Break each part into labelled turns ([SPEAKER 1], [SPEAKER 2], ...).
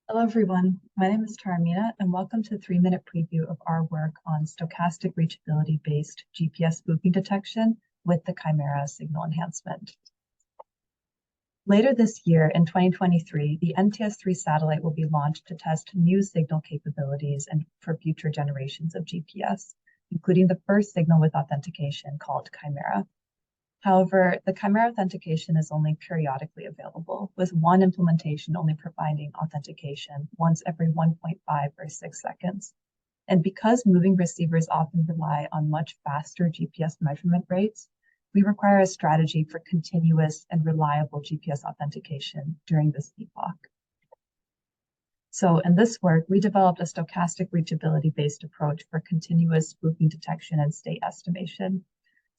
[SPEAKER 1] Hello, everyone. My name is Taramina, and welcome to a 3-minute preview of our work on stochastic reachability-based GPS spoofing detection with the Chimera signal enhancement. Later this year, in 2023, the NTS-3 satellite will be launched to test new signal capabilities and for future generations of GPS, including the first signal with authentication called Chimera. However, the Chimera authentication is only periodically available, with one implementation only providing authentication once every 1.5 or 6 seconds. And because moving receivers often rely on much faster GPS measurement rates, we require a strategy for continuous and reliable GPS authentication during this epoch. So in this work, we developed a stochastic reachability-based approach for continuous spoofing detection and state estimation.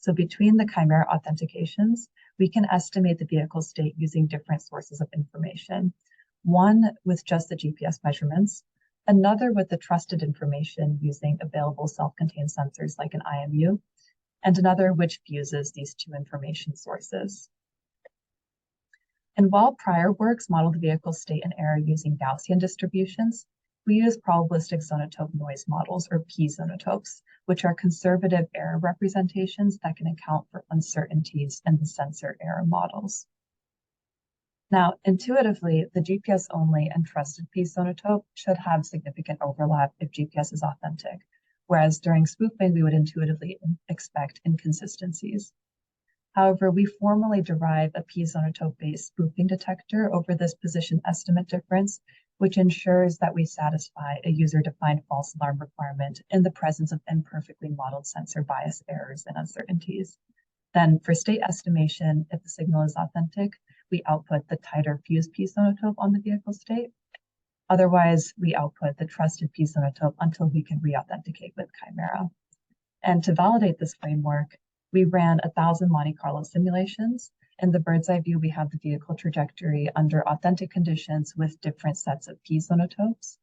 [SPEAKER 1] So between the Chimera authentications, we can estimate the vehicle state using different sources of information. One with just the GPS measurements, another with the trusted information using available self-contained sensors like an IMU, and another which fuses these two information sources. And while prior works modeled the vehicle state and error using Gaussian distributions, we use probabilistic zonotope noise models, or p-zonotopes, which are conservative error representations that can account for uncertainties in the sensor error models. Now, intuitively, the GPS-only and trusted p-zonotope should have significant overlap if GPS is authentic, whereas during spoofing, we would intuitively expect inconsistencies. However, we formally derive a p-zonotope-based spoofing detector over this position estimate difference, which ensures that we satisfy a user-defined false alarm requirement in the presence of imperfectly modeled sensor bias errors and uncertainties. Then for state estimation, if the signal is authentic, we output the tighter fused p-zonotope on the vehicle state. Otherwise, we output the trusted p-zonotope until we can re-authenticate with Chimera. And to validate this framework, we ran 1,000 Monte Carlo simulations. In the bird's eye view, we have the vehicle trajectory under authentic conditions with different sets of p-zonotopes.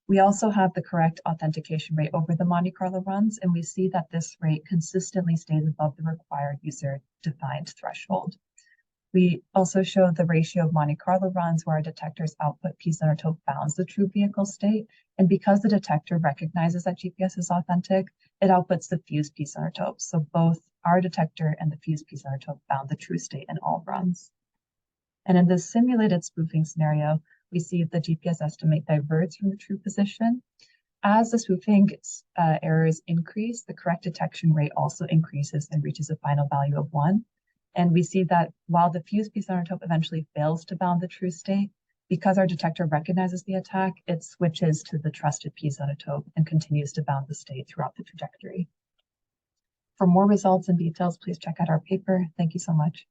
[SPEAKER 1] We also have the correct authentication rate over the Monte Carlo runs, and we see that this rate consistently stays above the required user-defined threshold. We also show the ratio of Monte Carlo runs where our detector's output p-zonotope bounds the true vehicle state, and because the detector recognizes that GPS is authentic, it outputs the fused p-zonotope. So both our detector and the fused p-zonotope bound the true state in all runs. And in this simulated spoofing scenario, we see the GPS estimate diverges from the true position. As the spoofing errors increase, the correct detection rate also increases and reaches a final value of 1. And we see that while the fused p-zonotope eventually fails to bound the true state, because our detector recognizes the attack, it switches to the trusted p-zonotope and continues to bound the state throughout the trajectory. For more results and details, please check out our paper. Thank you so much.